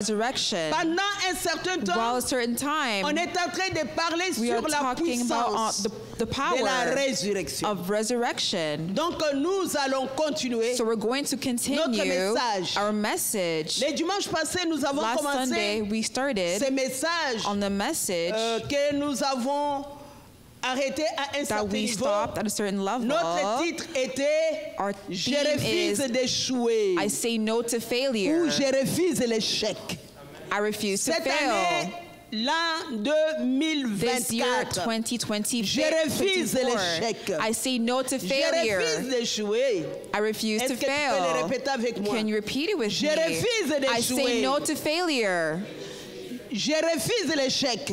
resurrection. Pendant un certain temps, While a certain time, on est en train de parler we are sur la talking about puissance the de la power résurrection. of resurrection. Donc nous allons continuer So we're going to continue message. our message. Les dimanches passés, nous avons Last Sunday, commencé we started ces messages on the message que nous avons arrêté à un that certain we niveau. stopped at a certain level. Notre titre était Our « Je theme refuse is d'échouer » I say no to failure. ou « Je refuse l'échec ». I refuse to Cette fail. année, l'an This year, 2024, 2020, je refuse 24, l'échec. I say no to Je failure. refuse d'échouer. I refuse Est-ce to que tu peux le fail. répéter avec moi? Can you repeat it with Je me? refuse I say d'échouer. no to failure. Je refuse l'échec.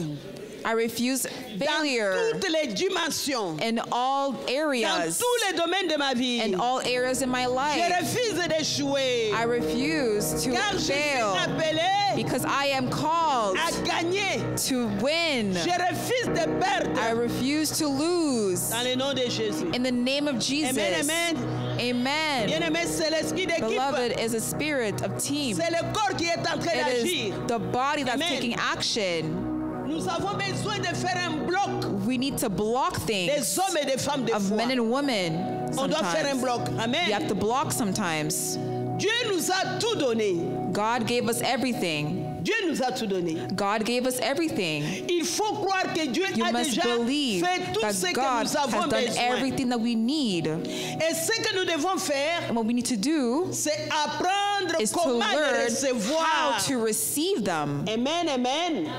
I refuse Dans failure toutes les dimensions, in all dans areas, tous les domaines de ma vie. in all areas in my Je life. refuse d'échouer. I refuse to Car je suis fail appelé because I am called à gagner. to win. Je refuse de perdre. I refuse to lose. Dans le nom de Jésus. In the name of Jesus. Amen, amen. Amen. Bien-aimé, c'est l'esprit d'équipe. Beloved is a spirit of team. C'est le corps qui est en train It d'agir. is the body that's Amen. taking action. Nous avons besoin de faire un bloc We need to block des things hommes et des femmes de of foi. men and women. On doit faire un Sometimes bloc. Amen. you have to block sometimes. Dieu nous a tout donné. God gave us everything. Dieu nous a tout donné. God gave us everything. Il faut croire que Dieu You a must déjà believe fait tout ce that que God nous avons has done besoin. everything that we need. Et ce que nous devons faire, And what we need to do c'est apprendre is to comment les learn how recevoir. to receive them. Amen, amen.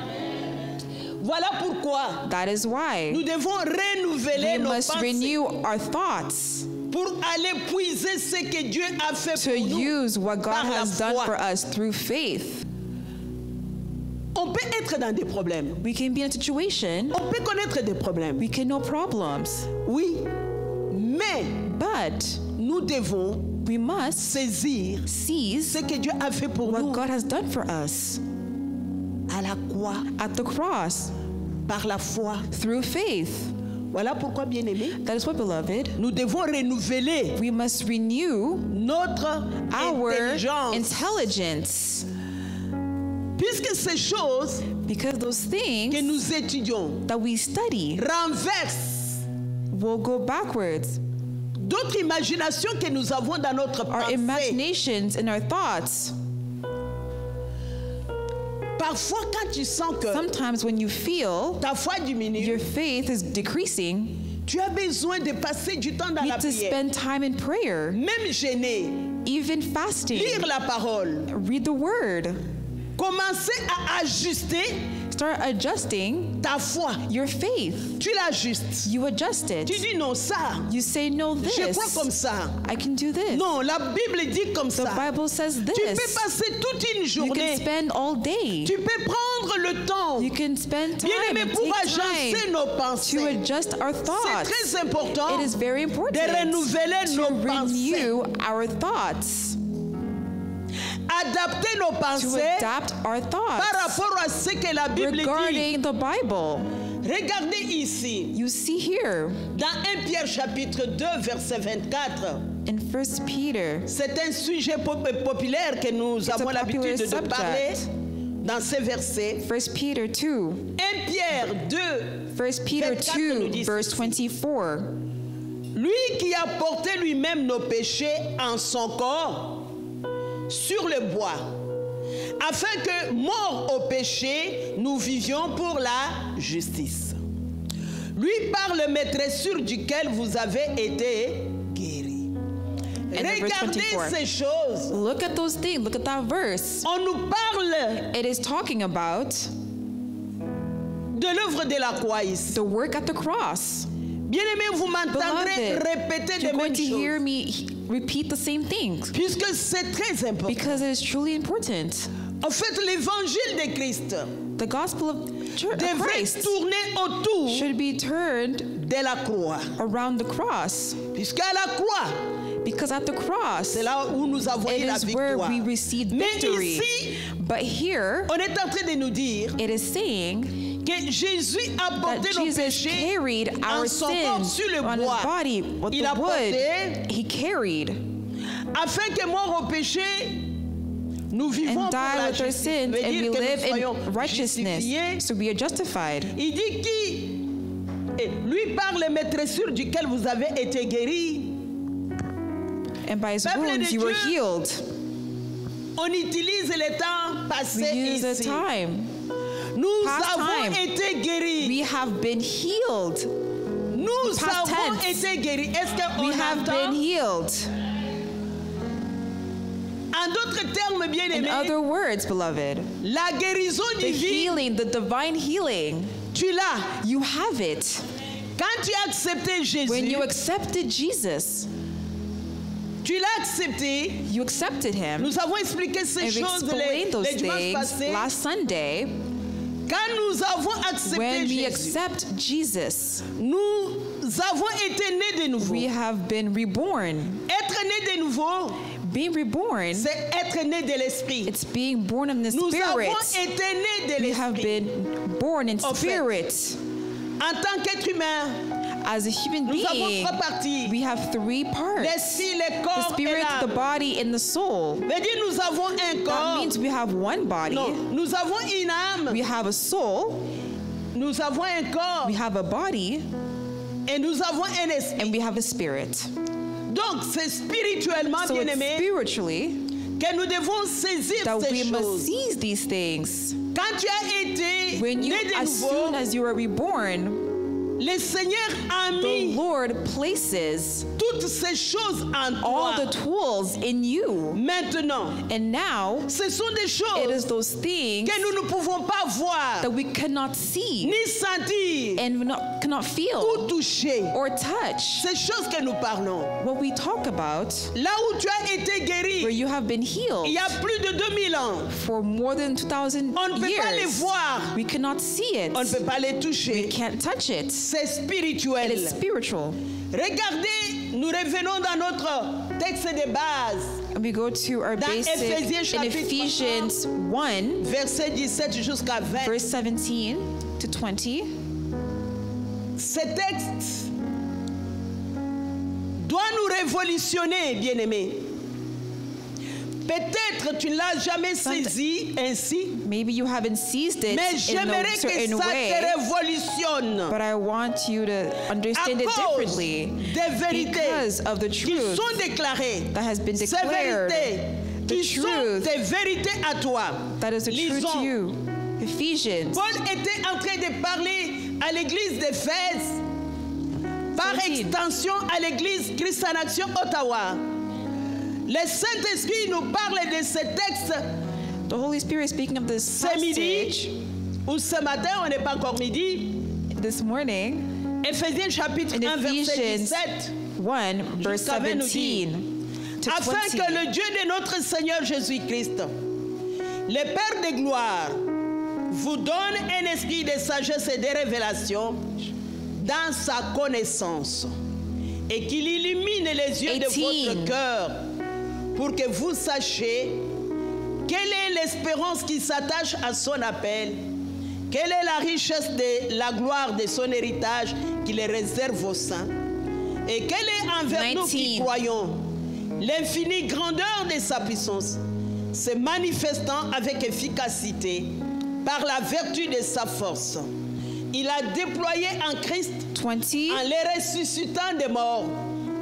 Voilà pourquoi That is why nous devons renouveler we nos must pensées renew our thoughts pour aller puiser ce que Dieu a fait to pour nous. use what God par la has done foi. for us through faith. On peut être dans des problèmes. We can be in a situation, On peut connaître des problèmes. we can know problems, Oui. Mais but nous devons we must saisir seize ce que Dieu a fait pour what nous God has done for us à la croix, at the cross par la foi. through faith. Voilà pourquoi, bien-aimés, That is why, beloved, nous devons renouveler we must renew notre our intelligence. intelligence, Puisque ces choses because those que things nous étudions that we study renversent will go backwards. d'autres imaginations que nous avons dans notre Our pensée. imaginations and our thoughts. Parfois, quand tu sens que Sometimes when you feel ta foi diminue, your faith is decreasing, tu as besoin de passer du temps dans you la need to prière. spend time in prayer, Même gêné, even fasting, lire la parole, read the word, commencer à ajuster start adjusting ta foi. your faith. Tu l'ajustes. You adjust Tu it. dis non, ça, You say, no, je crois comme this. ça. I can do this. Non, la Bible dit comme The ça. Bible says Tu peux this. passer toute une You can journée. spend all day. Tu peux prendre le temps, You can spend time bien aimé, and pour take agencer time nos to pensées. adjust our C'est thoughts. très important It is very important de renouveler to nos pensées, renew our thoughts, adapter nos to pensées adapt our par thoughts rapport à ce que la Bible dit. regarding the Bible. Regardez ici, You see here dans 1 Pierre chapitre 2, verset 24. in 1 Peter, C'est un sujet populaire que nous avons a l'habitude popular de parler subject. dans ces versets. 1 Peter 2, 1 Pierre 2, 1 Peter 24 nous 2, dit verse ceci. 24. lui qui a porté lui-même nos péchés en son corps sur le bois, afin que, morts au péché, nous vivions pour la justice. Lui par le maîtressure duquel vous avez été guéris. And then verse Regardez 24. ces choses. Look at those things. Look at that verse. On nous parle It is talking about de l'œuvre de la croix ici. the work at the cross. Bien-aimés, vous m'entendrez Beloved, répéter you're les going mêmes to hear choses. me repeat the same things Puisque c'est très important. because it is truly important. En fait, l'évangile de Christ The gospel of devrait Christ tourner autour should be turned de la croix. around the cross, Puisqu'à la croix, because at the cross, c'est là où nous avons it eu la is where victoire. we receive Mais victory. ici, But here, on est en train de nous dire it is saying que Jésus a that porté nos Jesus péchés carried our en son corps sins sur le on his bois. body with Il the a wood. porté He carried afin que mort au péché, nous vivons and pour die la with our justice. sins, Ça veut and dire we que nous live soyons in righteousness, justifiés. so we are justified. Il dit qui lui par les maîtressures duquel vous avez été guéris. And by his Peuple de wounds you were Dieu, healed. On utilise le temps We passé use the ici. time. Nous Past avons time. été guéris. We have been healed. Nous Past avons tense. été guéris. Est-ce qu'on We have entend? been healed. En d'autres termes, bien In aimés, other words, beloved, la guérison the divine, healing, the divine healing, tu l'as. you have it. Quand tu as accepté Jésus, When you accepted Jesus, tu l'as accepté. you accepted him. Nous avons expliqué ces And we choses les explained those dimanches things passés. last Sunday. Quand nous avons accepté When we Jésus, accept Jesus, nous avons été nés de nouveau. we have been reborn. Être né de nouveau, Being reborn, c'est être né de l'esprit. it's being born in the Nous Spirit. avons été nés de We have l'esprit. been born in En fait, spirit. En tant qu'être humain, As a human nous avons being, trois parties. we have three parts: L'esprit, le the corps et spirit, the l'âme. body, and the soul. Veut dire nous avons un That corps. means we have one body, Non, nous avons une âme. we have a soul, Nous avons un corps we have a body, et nous avons un esprit. and we have a spirit. Donc, c'est spirituellement, So bien it's aimé, spiritually que nous devons saisir that ces we must choses. seize these things. Quand tu as été When you, né de as nouveau, soon as you are reborn, le Seigneur a the mis Lord places toutes ces choses en all toi. the tools in you. Maintenant, And now, ce sont des it choses is those things que nous ne pouvons pas voir, that we cannot see ni sentir, and cannot ou feel toucher. or touch. Ces choses que nous parlons. What we talk about, Là où tu as été where guéri, you have been healed il y a plus de 2000 ans, for more than 2,000 on ne peut pas les years, voir, we cannot see it. on ne peut pas les We toucher. can't touch it. C'est It spirituel. is spiritual. Regardez, nous revenons dans notre texte de base, And we go to our Dans basic Éphésiens in chapitre Ephesians 1, verset 17 jusqu'à 20. verse 17 to 20. Ce texte doit nous révolutionner, bien-aimés. Peut-être tu ne l'as jamais saisi ainsi, Maybe you haven't seized it mais in j'aimerais a que certain ça way, te révolutionne but I want you to à understand it cause differently des vérités because of the qui truth sont déclarées. that has been Ces declared, vérités the qui sont truth des vérités à toi. that is the truth to Lisons. you. Ephesians Paul était en train de parler à l'église d'Éphèse, par 17. extension à l'église Christ en Action Ottawa. Le Saint-Esprit nous parle de ce texte The Holy Spirit speaking of this ce midi passage ou ce matin, on n'est pas encore midi. this morning Éphésiens chapitre in 1 verset Ephesians 17. 1 verse Jusqu'à 20 nous dit, 17 to Afin 20. que le Dieu de notre Seigneur Jésus-Christ, le Père de gloire, vous donne un esprit de sagesse et de révélation dans sa connaissance et qu'il illumine les yeux de 18. votre cœur pour que vous sachiez quelle est l'espérance qui s'attache à son appel, quelle est la richesse de la gloire de son héritage qu'il réserve aux saints, et quelle est envers nous qui 19. croyons l'infinie grandeur de sa puissance, se manifestant avec efficacité par la vertu de sa force. Il a déployé en Christ 20. en les ressuscitant des morts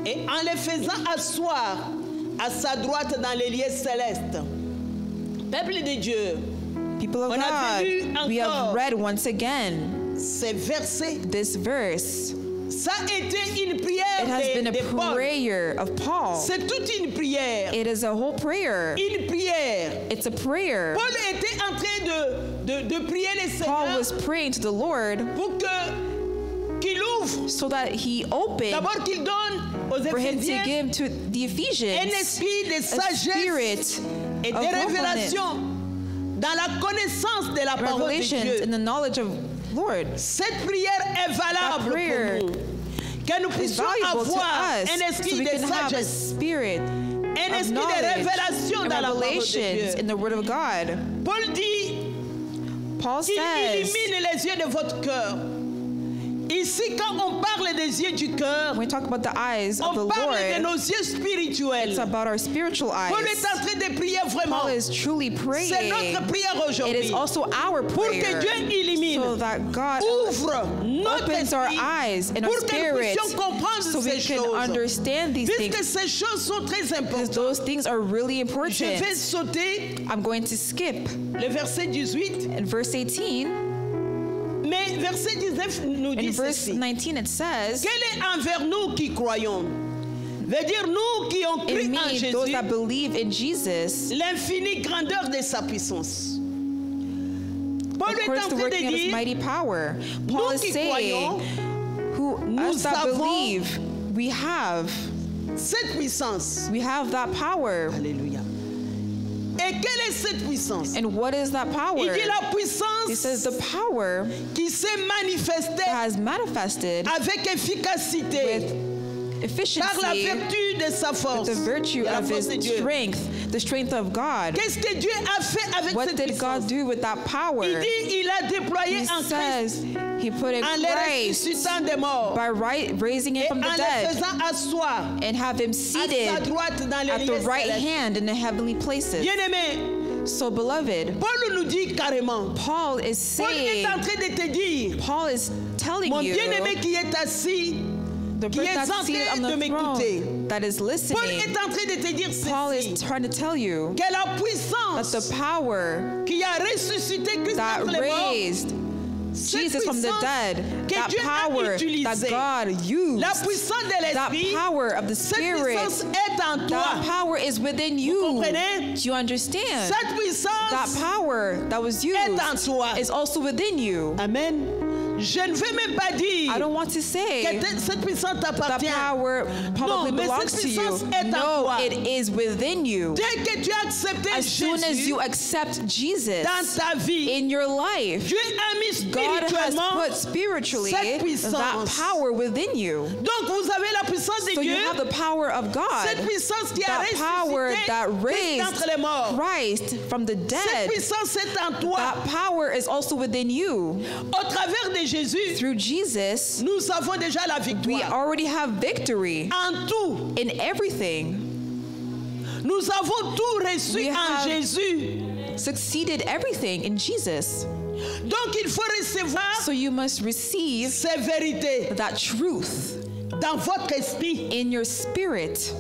et en les faisant asseoir à sa droite dans les lieux célestes. Peuple de Dieu, People of On avait vu God, we have encore. read once again ces versets, this verse. ça a été une prière It has been de a Paul. prayer of Paul. C'est toute une prière. It is a whole prayer. Une prière. It's a prayer. Paul était en train de prier le Paul Seigneur was praying to the Lord pour qu'il ouvre, so that he opened d'abord qu'il donne aux for him to Éphésiens give to the un Ephesians esprit de a sagesse spirit et de of humbleness, révélation dans la connaissance de la parole de revelations, Dieu. and the knowledge of Lord. Cette prière est valable That prayer pour nous. Que nous It's puissions valuable to avoir us un so esprit we de can have a sagesse, spirit un of esprit de knowledge révélation and dans la parole de revelations Dieu. in the Word of God. Paul dit Paul qu'il says illumine les yeux de votre cœur. Ici, quand on parle des yeux du cœur, When we talk about the eyes of the on parle de Lord, nos yeux spirituels. it's about our spiritual Paul eyes. est en train de prier vraiment. Paul is truly C'est praying. notre prière It aujourd'hui. is also our Pour que prayer Dieu illumine, so that God ouvre notre opens our esprit eyes and our pour que nous spirits puissions comprendre so we ces can choses. understand these Puisque things, ces choses sont très because importantes. those things are really Je vais important. sauter I'm going to skip le verset 18, in verse 18. mais verset 19 nous In dit verse ceci. 19 it says, Quel est envers nous qui croyons? Veut dire nous qui ont cru in en me, those Jésus, that believe in Jesus, l'infinie grandeur de sa puissance. Paul est according en to the train working de of his dire, mighty power. Paul nous is qui saying, croyons, who nous us that avons believe, we have cette puissance. that power. Alléluia. Et quelle est cette puissance? And what is that power? Il dit la He puissance says the power qui s'est manifestée has manifested avec efficacité with par la efficiency, vertu de sa force. the virtue de la of force his de Dieu. the strength of God. Qu'est-ce que Dieu a fait avec What cette did puissance? God do with that power? Il dit, il a déployé He en Christ says he put in en les Christ ressuscitant des morts by raising him et from the en les dead faisant asseoir and have him à sa seated droite dans les at the lieux right célestes. hand in the heavenly places. Bien-aimé, So, beloved, Paul nous dit carrément, Paul is Paul est saying, en train de te dire, Paul is telling mon you, bien-aimé qui est assis, the qui person est that's en seated on train de the m'écouter. throne that is Paul listening, est en train de te dire Paul is ceci, trying to tell you que la that puissance the power qui a ressuscité Christ that entre les morts, raised cette Jesus from the puissance dead, que that Dieu a power that utilisée, God used, la puissance de that l'esprit, power of the cette Spirit, puissance est en toi. that power is within you. comprenez? Do you understand? Cette That puissance power that was used est en toi. is also within you. Amen. Je ne veux même pas dire I don't want to say que cette puissance that t'appartient. power probably Non, mais belongs cette to you. puissance est en No, toi. it is within you. Dès que tu as accepté As soon as Jésus you accept Jesus dans ta vie, in your life, Dieu a mis God has spirituellement. put spiritually cette puissance. that power within you. Donc vous avez la puissance de So you Dieu, have the power of God, cette puissance qui a that power ressuscité that Christ raised d'entre les morts. Christ from the Cette dead. puissance est en toi. That power is also within you. Au travers de Jésus, Through Jesus, nous avons déjà la we victoire. already have victory En tout, in everything. nous avons tout reçu We en have- Jésus. Succeeded everything in Jesus. Donc il faut recevoir So you must receive ces vérités that truth dans votre esprit. in your spirit.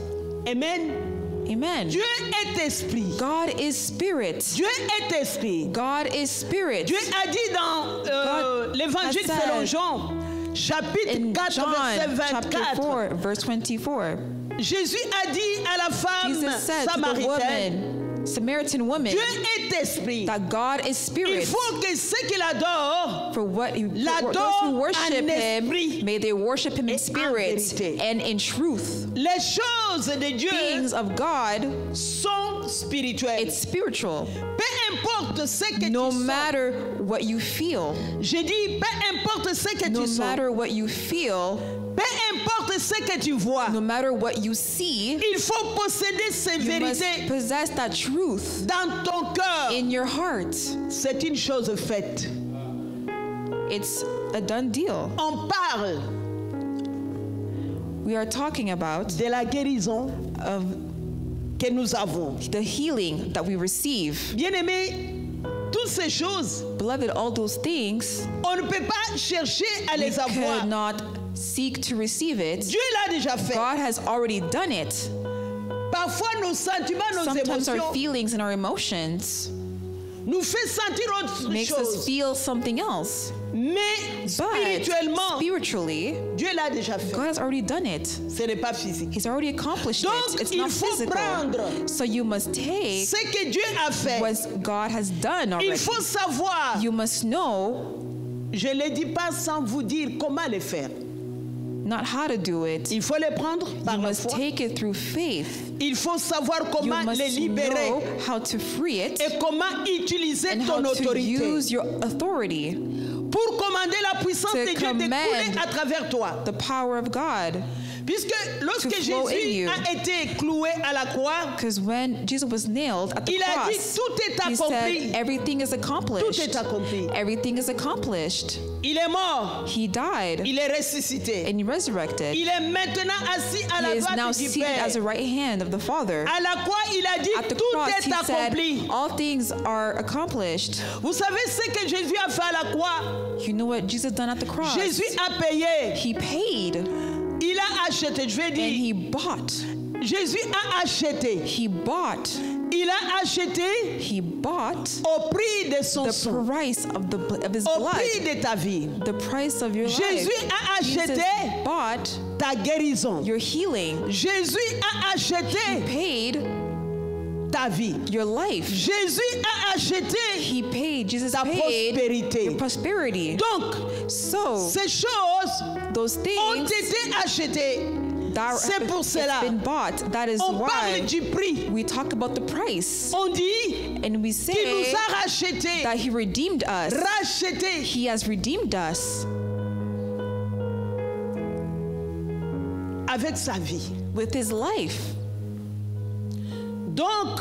Amen. Amen. Dieu est esprit. God is spirit. Dieu est esprit. God is spirit. Dieu a dit dans God l'évangile has selon said Jean, chapitre In 4, John verset chapter 24. 4, verse 24, Jésus a dit à la femme Jesus said to the samaritaine, Samaritan woman, Dieu est esprit. that God is Il spirit. faut que ceux qui l'adorent, For what for L'adore those who en worship Him, esprit may they worship Him in et en spirit vérité. and in truth. les choses de Dieu Things of God, sont spirituelles. it's spiritual. Peu importe ce que No tu sens. matter what you feel, Je dis, peu importe ce que no tu sens. matter what you feel, Peu importe ce que tu vois. no matter what you see, Il faut posséder ces you must vérités possess that truth dans ton cœur. in your heart. C'est une chose faite. It's a done deal. On parle We are talking about de la guérison of que nous avons. the healing that we receive. Bien-aimés, toutes ces choses, Beloved, all those things, on ne peut pas chercher à we les avoir. could not seek to receive it. Dieu l'a déjà fait. God has already done it. Parfois, nos sentiments, nos Sometimes our émotions feelings and our emotions nous fait sentir autre makes us chose. feel something else. Mais But spirituellement, spiritually, Dieu l'a déjà fait. God has already done it. Ce n'est pas physique. He's already accomplished Donc, it. It's il not faut physical. prendre So you must take Ce que Dieu a fait, what God has done il already. faut savoir. You must know Je ne le dis pas sans vous dire comment le faire. not how to do it. Il faut le prendre par You la must foi. take it through faith. Il faut savoir You comment must les libérer know how to free it et comment utiliser and how ton to autorité use your authority, pour commander la puissance to de Dieu d'écouler command à travers toi. the power of God. Puisque lorsque to flow in Jésus you. a été cloué à la croix, Because when Jesus was nailed at the il a dit cross, tout est he accompli. said, everything is Tout accomplished. est accompli. Everything is accomplished. Il est mort, He died il est ressuscité. and he resurrected. Il est maintenant assis à He la is now droite du seated Père. at the right hand of the Father. À la croix, il a dit At the tout cross, est he accompli. said, all things are accomplished. Vous savez ce que Jésus a fait à la croix? You know what Jesus done at the cross? Jésus a payé. He paid Il a acheté. Je vais and dire, he bought. Jésus a acheté. He bought. Il a acheté He bought au prix de son the sang, price of his au blood. prix de ta vie. The price of your Jésus life. a Jesus acheté bought ta guérison. your healing. Jésus a acheté Paid ta vie. your life. Jésus a acheté He paid. Jesus ta paid prospérité. your prosperity. Donc, So ces choses those ont things été achetées. that C'est pour cela. it's been bought. That is On why parle du prix. we talk about the price. On dit And we qu'il nous say a rachetés. that he redeemed us. Rachetés. He has redeemed us Avec sa vie. with his life. Donc,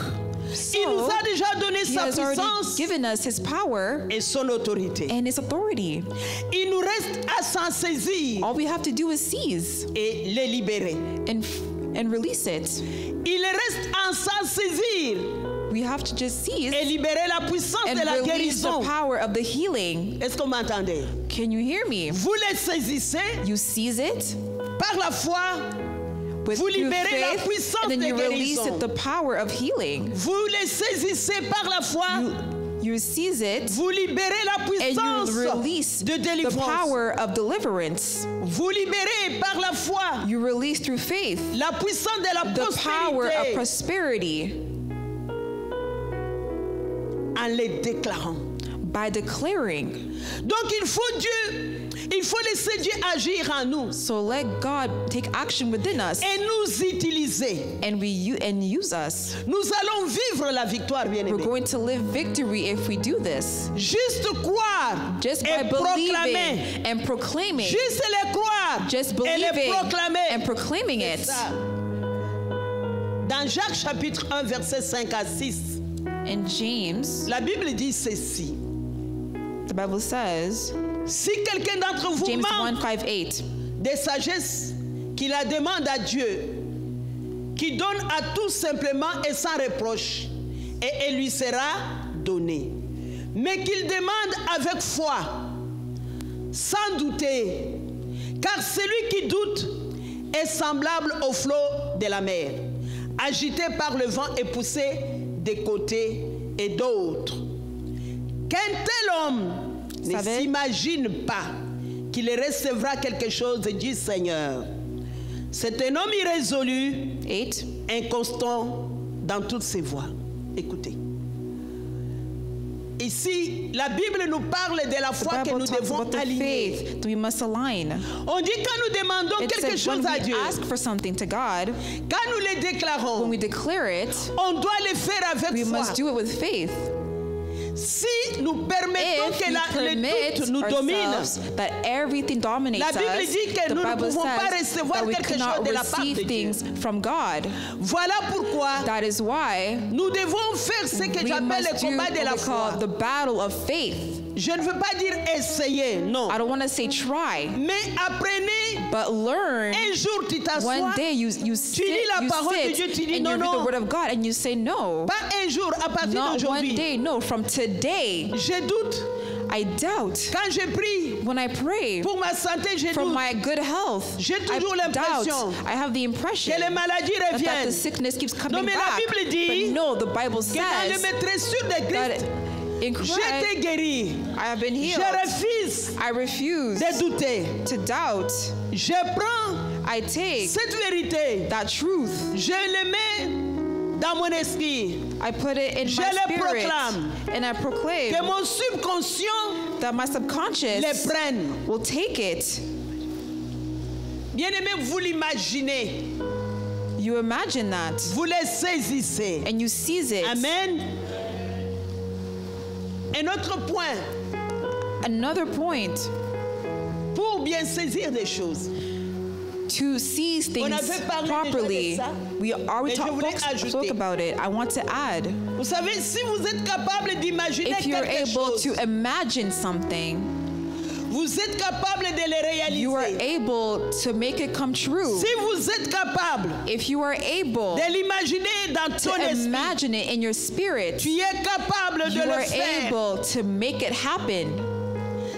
il nous a déjà donné He sa has already puissance given us his power et son autorité. and his authority. Il nous reste à s'en saisir All we have to do is seize et les libérer. and release it. Il reste à s'en saisir We have to just seize et libérer la puissance and de la release the guérison. power of the healing. Est-ce que vous m'entendez? Can you hear me? Vous les saisissez You seize it par la foi. with Vous through libérez la faith, puissance and then de you release guérison. it, the power of healing. Vous les saisissez par la foi. You seize it Vous libérez la and puissance you release de the délivrance. power of deliverance. Vous libérez par la foi You release through faith la puissance de la the power of prospérité prosperity en les déclarant. by declaring. Donc il faut laisser Dieu agir en nous So let God take action within us et nous utiliser. and use us. Nous allons vivre la victoire, We're bien-aimés. going to live victory if we do this. Juste croire Just by et proclamer. believing and proclaiming. Juste les croire Just et les believing proclamer. and proclaiming C'est it. ça. Dans Jacques chapitre 1, versets 5 à 6, In James, la Bible dit ceci. the Bible says, Si quelqu'un d'entre vous James manque 1:5-8, de sagesse, qu'il la demande à Dieu, qui donne à tous simplement et sans reproche, et elle lui sera donnée. Mais qu'il demande avec foi, sans douter, car celui qui doute est semblable au flot de la mer, agité par le vent et poussé de côté et d'autre. Qu'un tel homme ne Savez? s'imagine pas qu'il recevra quelque chose du Seigneur. C'est un homme irrésolu, 8. inconstant dans toutes ses voies. Écoutez. Ici, la Bible nous parle de la foi The que Bible nous talks devons about the aligner. faith that we must align. On dit quand nous demandons It quelque said when chose à we Dieu, ask for something to God, quand nous le when déclarons, we declare it, on doit le faire avec we foi. must do it with faith. Si nous permettons If que we le permit doute nous domine, ourselves that everything dominates La Bible us, dit que the nous ne Bible pouvons pas says recevoir that we quelque cannot chose de la part receive de Dieu. things from God. Voilà pourquoi That is why nous devons faire ce que we j'appelle must le do combat de la what we call foi. the battle of faith. Je ne veux pas dire essayer, non. I don't want to say try, Mais apprenez, but learn. un jour tu One t'assois, day you sit, lis la you parole de sit Dieu, tu dis and non, you read non. the word of God and you say no. pas un jour, à partir Not one d'aujourd'hui. day, no. From today, Je doute. I doubt. Quand je prie When I pray pour ma santé, je for doute my good health, J'ai I toujours doubt. l'impression I have the impression que les maladies that the reviennent. sickness keeps coming Non, mais la back. Bible dit But no, the Bible Que dans le says maîtressure de that Christ, in j'ai Christ été guéri. I have been Je healed. refuse I refuse de douter. to doubt. Je prends I take cette vérité. that truth. Je le mets dans mon esprit. I put it in Je my le spirit proclame. and I proclaim Que mon subconscient that my les subconscious prenne. will take it. Bien-aimé, vous l'imaginez. You imagine that Vous les saisissez. and you seize it. Amen. Un autre point Another point pour bien saisir des choses. To seize On things avait parlé properly. déjà de ça. We already Mais je voulais ajouter. spoke about it. I want to add. Vous savez, si vous êtes capable d'imaginer If you're quelque able chose, to imagine something, vous êtes capable de le you are réaliser. able to make it come true. Si vous êtes capable If you are able de l'imaginer dans ton to esprit, imagine it in your spirit, tu es capable de you le are faire. able to make it happen.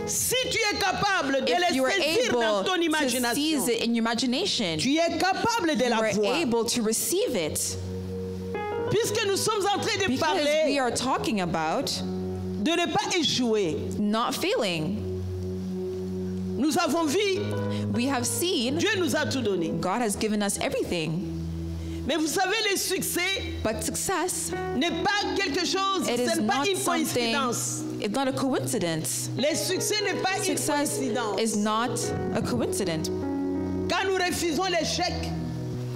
Si tu es capable de If you le are saisir dans able ton to imagination, seize it in your imagination, tu es capable de you la are voir. able to receive it. Puisque nous sommes en train de Because we parler are talking about de ne pas échouer, not failing. nous avons vu, We have seen Dieu nous a tout donné. God has given us everything. Mais vous savez, le succès But success, n'est pas quelque chose, it ce is n'est pas not une something, coïncidence. it's not a coincidence. Le succès n'est pas une Success coïncidence. is not a coincidence. Quand nous refusons l'échec,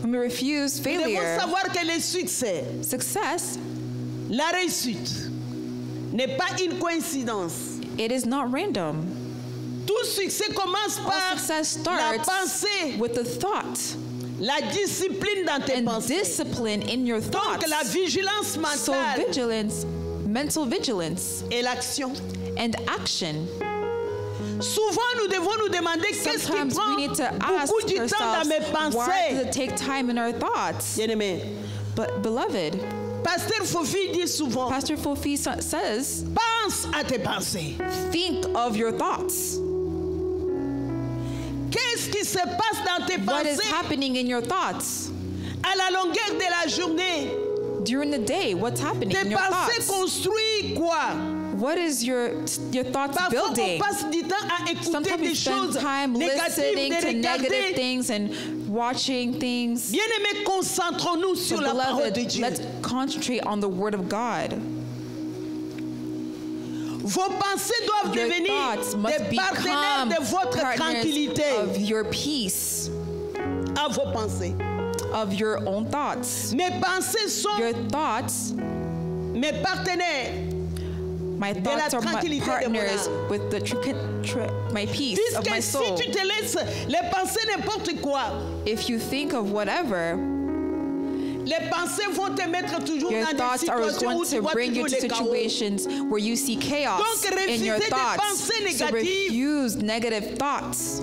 When we refuse nous devons failure, savoir que le succès, success, la réussite, n'est pas une coïncidence. it is not random. Tout succès commence All par success la starts pensée, with a thought la discipline dans tes and pensées. discipline in your Donc thoughts. la vigilance So mentale vigilance, mental vigilance, et l'action. and action. Souvent, nous devons nous demander qu'est-ce qui Sometimes prend we need to ask beaucoup du temps dans ourselves, mes why does pensées. it take time in our thoughts? Bien-aimé, But beloved, Pasteur Fofi dit souvent, Pastor Fofi says, pense à tes pensées. think of your thoughts. Qu'est-ce qui se passe dans tes What is pensées happening in your thoughts? à la longueur de la journée? During the day, what's happening Tes in your pensées thoughts? construisent quoi? What is your thoughts Parfois, on building? passe du temps à écouter Sometimes we des spend choses time négatives, listening de to negative regarder. things and watching things. Bien-aimés, concentrons-nous So sur la parole de beloved, Dieu. let's concentrate on the Word of God. Vos pensées doivent Your devenir thoughts must des partenaires become de votre partners tranquillité of your peace, à vos pensées. of your own thoughts. Mes pensées sont Your thoughts, mes partenaires. my la thoughts are my tranquillité de mon partners âme. with the my peace of my Puisque si soul. tu te laisses les pensées n'importe quoi, If you think of whatever, les pensées vont te mettre toujours your dans des thoughts are situations going où tu to vois bring you toujours to les chaos. situations where you see chaos Donc, in your refusez des thoughts. pensées So négatives. refuse negative thoughts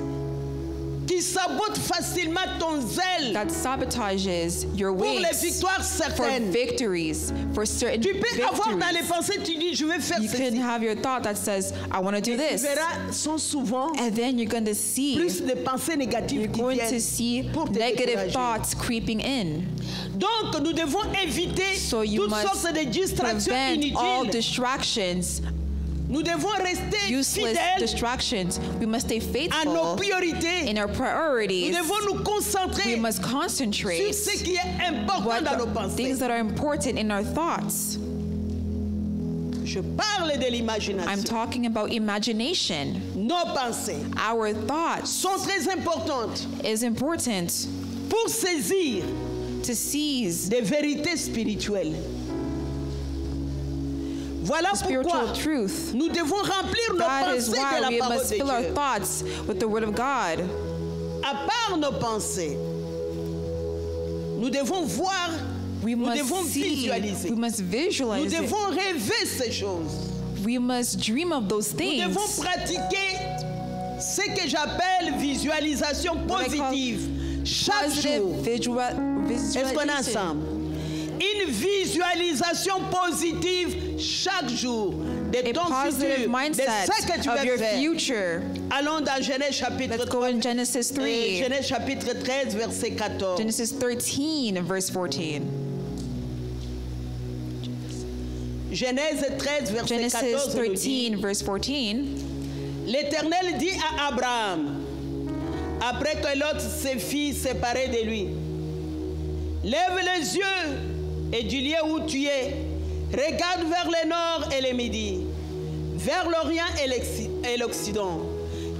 qui sabotent facilement ton zèle that sabotages your pour les wings victoires for certaines. victories, for certain Tu peux avoir dans les victories. pensées, tu dis, je vais faire You can ceci. have your thought that says, I want to do Tu this. verras, sont souvent And then you're going to see, plus de pensées négatives you're qui going to viennent see pour te negative décourager. thoughts creeping in. Donc, nous devons éviter So you toutes must sortes de distractions prevent all inutiles. distractions, Nous devons rester useless fidèles distractions. We must stay à nos faithful priorités. in our Nous priorities. devons nous We concentrer must sur concentrate ce qui est important what dans nos the pensées. things that are important in our thoughts. Je parle de I'm l'imagination. talking about imagination. Nos pensées Our thoughts sont très importantes is important pour saisir to seize des vérités spirituelles. Voilà spiritual pourquoi truth. nous devons remplir nos That is pensées de why la we parole must de fill our Dieu. thoughts with the Word of God. À part nos pensées, nous devons voir, We nous must devons see, visualiser, we must nous visualize it. devons rêver ces choses. We must dream of those Nous things. devons pratiquer ce que j'appelle visualisation What I call positive chaque jour. Positive Est-ce qu'on est visualization. ensemble? Une visualisation positive chaque jour de A ton positive futur, de mindset ce que tu of vas your faire. future. Allons dans Genèse chapitre Let's go 3, in Genesis 3. Genèse chapitre 13, verset 14. Genesis 13, verse 14. Genèse 13, verset Genesis 14. nous dit, 13, verse 14. L'Éternel dit à Abraham, après que l'autre se fit séparer de lui, lève les yeux et du lieu où tu es, regarde vers le nord et le midi, vers l'Orient et l'Occident.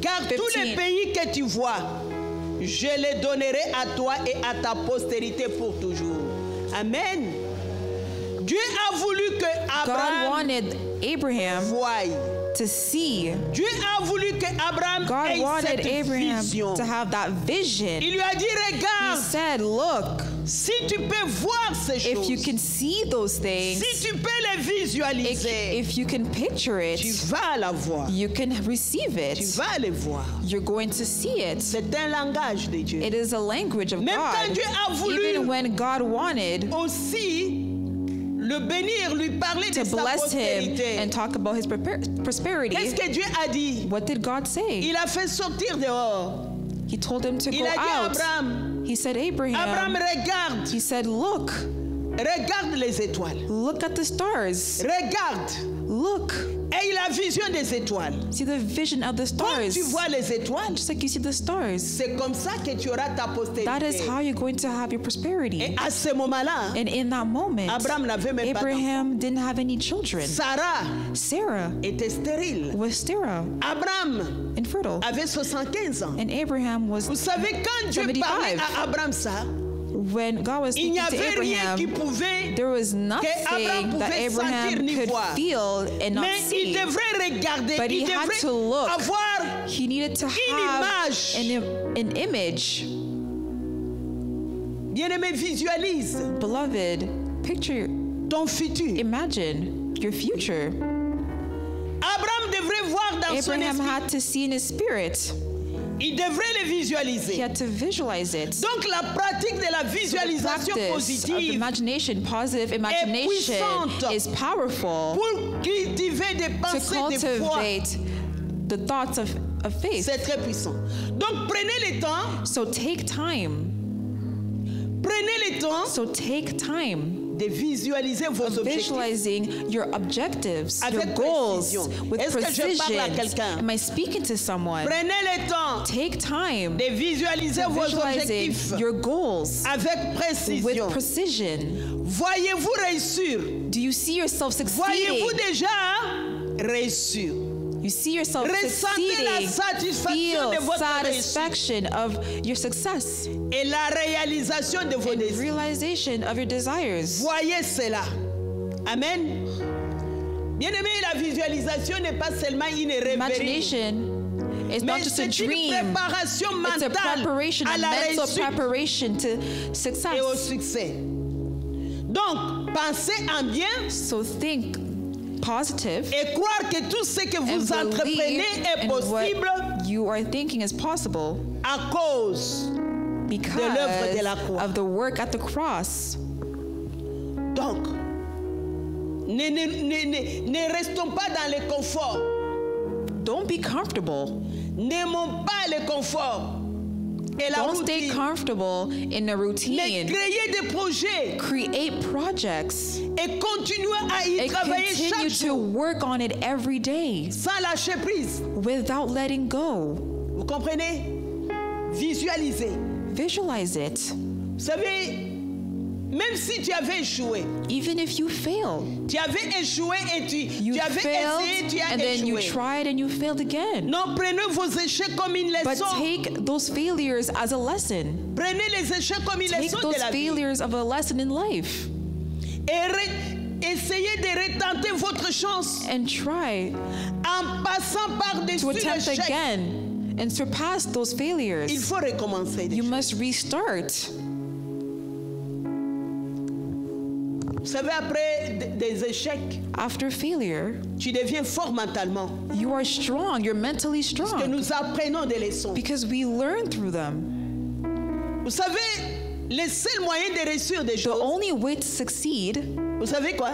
Car tous les 15. pays que tu vois, je les donnerai à toi et à ta postérité pour toujours. Amen. Dieu a voulu que God Abraham wanted Abraham voie. to see. Dieu a voulu que Abraham God ait wanted cette Abraham vision. to have that vision. Il lui a dit, He regarde, said, look, si tu peux voir ces if you choses, can see those things, si tu peux les visualiser, if you can picture tu it, vas la voir. you can receive Tu it. vas les voir. You're going to see it. C'est un langage de Dieu. It is a language of Même quand God. Dieu a voulu Even when God wanted aussi le bénir, lui parler de to sa bless him prospérité. and talk about his Qu'est-ce prosperity, que Dieu a dit? what did God say? Il a fait sortir dehors. He told him to Il go a dit à out. Abraham, He said, Abraham, Abraham, regarde, he said, look les étoiles. at the stars. Regarde. Look, Et il a vision des étoiles. see the vision of the Quand stars. tu vois les étoiles, Just like you see the stars. c'est comme ça que tu auras ta That is postérité. how you're going to have your prosperity. Et à ce moment-là, And in that moment, Abraham n'avait même pas d'enfant. Abraham didn't have any children. Sarah Sarah était stérile. was sterile, Abraham infertile. avait 75 ans. And Abraham was, Vous savez, quand Dieu 75. parlait à Abraham ça, when God was il n'y speaking to avait rien qui Abraham, pouvait, there was Abraham nothing that pouvait sentir Abraham ni could voir. feel and not mais il see. devrait regarder, But he il had devrait to look. avoir He needed to image. have an image. bien-aimé, visualise Beloved, picture, ton futur. imagine your future. Abraham devrait voir dans son Abraham esprit. had to see in his spirit. Il devrait le He visualiser. had to visualize it. Donc la pratique de la visualisation Practice of positive imagination, positive imagination, puissante. is powerful pour cultiver des to pensées de foi. cultivate the thoughts of faith. C'est très puissant. Donc prenez le temps, So take time. prenez le temps So take time de visualiser vos objectifs. visualizing your objectives, your Avec goals précision. with Est-ce que je parle à precision. quelqu'un? Am I speaking to someone? Prenez le temps Take time de visualiser vos visualizing objectifs your goals avec with précision. precision. Voyez-vous réussir? Do you see yourself Voyez-vous succeeding? déjà réussir? You see yourself Ressentez la succeeding. satisfaction de Feel votre réussite satisfaction of your success et la réalisation de vos and désirs. realization of your desires. Voyez cela. Amen. Bien-aimé, la visualisation n'est pas seulement une rêverie, Imagination is not mais just a c'est une dream. préparation It's a mentale preparation, à a la mental réussite preparation to et au success. succès. Donc, pensez en bien So think positive et croire que tout ce que and vous believe entreprenez est in possible what you are thinking is possible à cause. l'œuvre de la because croix. of the work at the cross. Donc, ne restons pas dans le confort. Don't be comfortable. N'aimons pas le confort et la Don't stay routine. comfortable in a Mais routine. créez des projets Create projects et continuez à y and travailler continue chaque to jour work on it every day sans lâcher prise. without letting go. Vous comprenez? Visualisez. Visualize it. Vous savez, même si tu avais échoué, Even if you fail, tu avais échoué et you tu avais essayé, failed tu as and then you échoué. tried and you failed again. Non, prenez vos échecs comme une But leçon. take those failures as a lesson. Prenez les échecs comme une Take leçon those de la vie. failures of a lesson in life Et essayez de retenter votre chance and try en passant to par-dessus attempt l'échec. again and surpass those Il failures. faut recommencer. You must restart. Vous savez, après des échecs, After failure, tu deviens fort mentalement. you are strong. You're mentally Que strong nous apprenons des leçons. because we learn through them. Vous savez, le seul moyen de réussir des The choses, only way to succeed, vous savez quoi?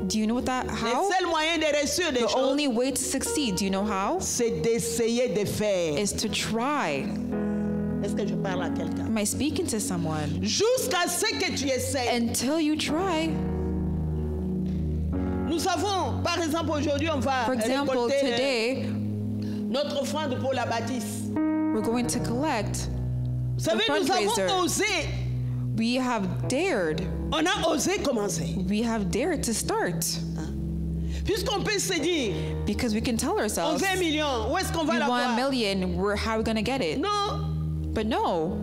do you know what that Le how? seul moyen de réussir des The choses, only way to succeed, do you know how? c'est d'essayer de faire. Is to try. Est-ce que je parle à quelqu'un? Am I speaking to someone? Jusqu'à ce que tu essaies. Until you try. Nous avons, par exemple, aujourd'hui, on va For example, récolter today notre offrande pour la bâtisse. we're going to collect. Vous savez, nous fundraiser. avons osé. We have dared. On a osé commencer. We have dared to start Puisqu'on peut se dire, because we can tell on ourselves veut 1 million, où est-ce qu'on va we want a l'avoir? million. How are we going to get it? Non, But no,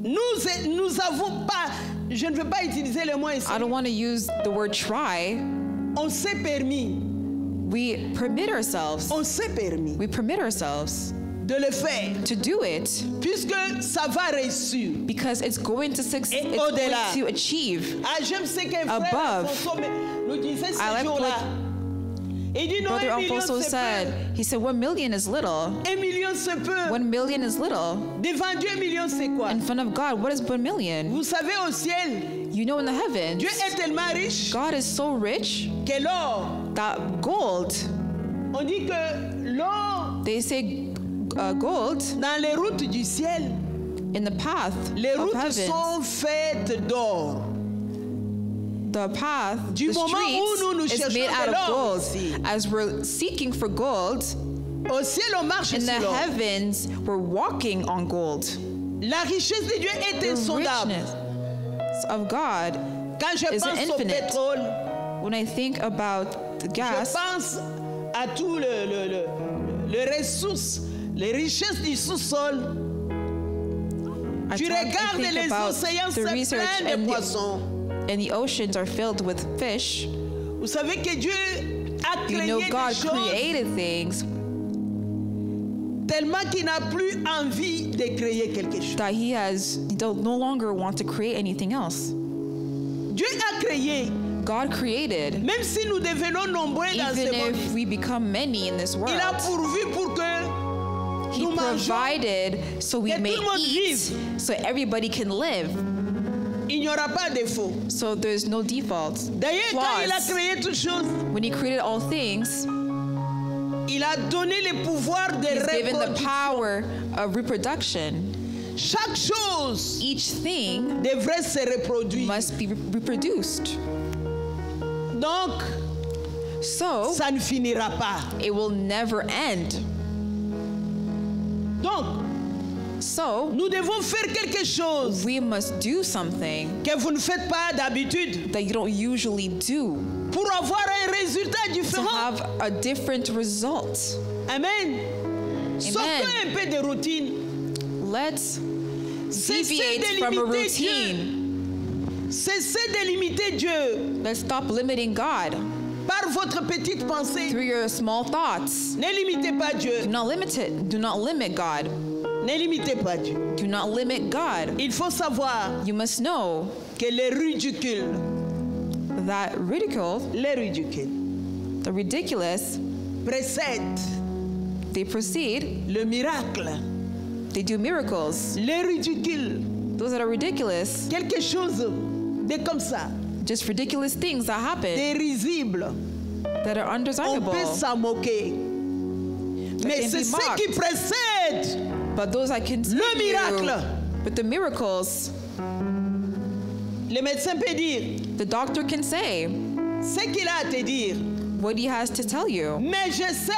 nous avons pas, je ne veux pas utiliser le mot I essayer. don't want to use the word try. On s'est permis, We permit ourselves. on s'est permis We permit ourselves de le faire, to do it puisque ça va réussir. because it's going to succeed. Et It's au-delà. going to achieve. Ah, j'aime ce qu'un frère Above. Alfonso nous disait ce I like jour-là. Il dit non, Brother 1 million Alfonso c'est said, peu. he said, 1 million is little. 1 million c'est peu. 1 million is little. Devant Dieu, 1 million c'est quoi? In front of God, what is 1 million? Vous savez, au ciel, You know, in the heavens, Dieu est tellement riche God is so rich que l'or, that gold, on dit que l'or they say gold dans les routes du ciel, in the path les of routes heaven, sont faites d'or. the path, Du the moment où nous nous streets is made cherchons out de of l'or gold. ici. As we're seeking for gold, Au ciel, on marche in the sur l'or. heavens, we're walking on gold. La richesse de Dieu est The insondable. richness of God, Quand je is pense au infinite. pétrole, when I think about the je gas, pense à tout les ressources, les richesses du sous-sol. I Tu regardes think les about océans, the c'est research plein de poissons. and the oceans are filled with fish. Vous savez que Dieu a You créé know, des God choses created things tellement qu'il n'a plus envie de créer quelque chose. that He don't no longer want to create anything else. Dieu a créé, God created, même si nous devenons nombreux dans even ce monde, if we become many in this world. il a pourvu pour que He nous mangeons. provided so we Que may tout le monde eat, vive. so everybody can live. Il n'y aura pas de défaut. So there's no default. D'ailleurs, quand il a Flaws. créé toutes choses, When He created all things, il a donné le pouvoir de He's given the reproduire. power of reproduction. Chaque chose Each thing devrait se reproduire. must be reproduced. Donc, So ça ne finira pas. it will never end. Donc, So nous devons faire quelque chose we must do something que vous ne faites pas d'habitude that you don't usually do pour avoir un résultat to différent. have a different result. Amen. Sortons un peu de routine. Let's Cessez deviate de from a limiter Dieu. routine. Cessez de limiter Dieu Let's stop limiting God par votre petite pensée. through your small thoughts. Ne limitez pas Do Dieu. not limit it. Do not limit God. Ne limitez pas Dieu. Do not limit God. Il faut savoir You must know que les ridicules, that ridicule, the ridiculous, précèdent they proceed, le miracle. they do miracles. Les ridicules, Those that are ridiculous, quelque chose de comme ça, just ridiculous things that happen de risible. that are On undesirable. peut s'en moquer. Mais can c'est be ce mocked. qui précède But those that continue le miracle. with the miracles, Le médecin peut dire the doctor can say ce qu'il a à te dire. what he has to tell you. Mais je sais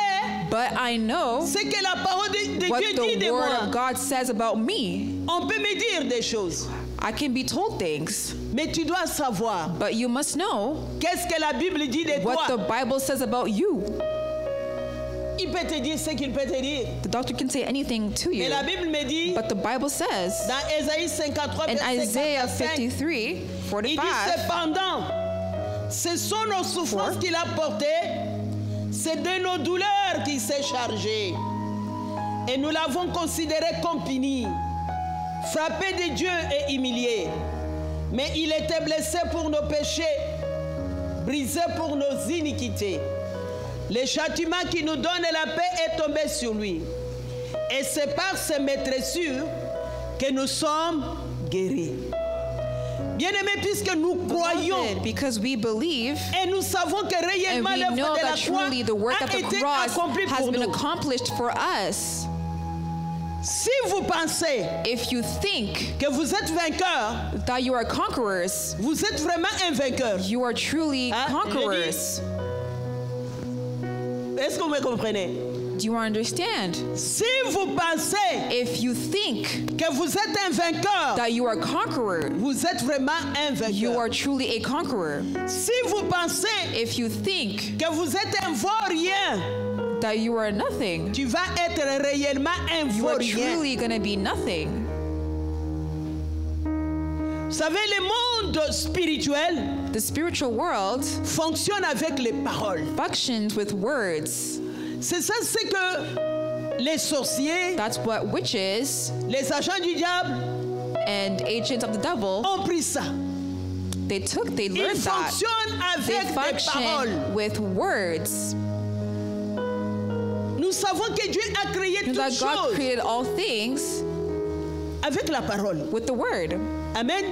But I know ce que la parole de what Dieu dit the de word moi. of God says about me. On peut me dire des choses. I can be told things, Mais tu dois savoir but you must know qu'est-ce que la Bible dit de what the toi. Bible says about you. Il peut te dire ce qu'il peut te dire. The doctor can say anything to Mais you, la Bible me dit but the Bible says dans Ésaïe 53, in verset Isaiah 45, 53, il dit 45, cependant, ce sont nos souffrances qu'il a portées, c'est de nos douleurs qu'il s'est chargé. Et nous l'avons considéré comme puni, frappé de Dieu et humilié. Mais il était blessé pour nos péchés, brisé pour nos iniquités. Le châtiment qui nous donne la paix est tombé sur lui. Et c'est par ses maîtressures que nous sommes guéris. Bien-aimés, puisque nous croyons Beloved, because we believe et nous savons que and réellement we l'œuvre know de la that croix truly the work a of the été cross accomplie has pour been nous. accomplished for us. Si vous pensez If you think que vous êtes vainqueur, that you are conquerors, vous êtes vraiment un vainqueur. you are truly Ah, conquerors. Est-ce que vous me comprenez? Do you understand? Si vous pensez If you think que vous êtes un vainqueur, that you are a conqueror, vous êtes vraiment un you vainqueur. are truly a conqueror. Si vous pensez If you think que vous êtes un vaurien, that you are nothing, tu vas être réellement un you are vaurien. truly going to be nothing. savez, le monde spirituel The spiritual world fonctionne avec les paroles. functions with words. C'est ça, c'est que les sorciers, That's what witches les agents du diable and agents of the devil, ont pris ça. they Ils learned that. fonctionnent They avec des paroles. function with words. Nous savons que Dieu a créé And toutes that God choses created all things avec la parole. with the word. Amen.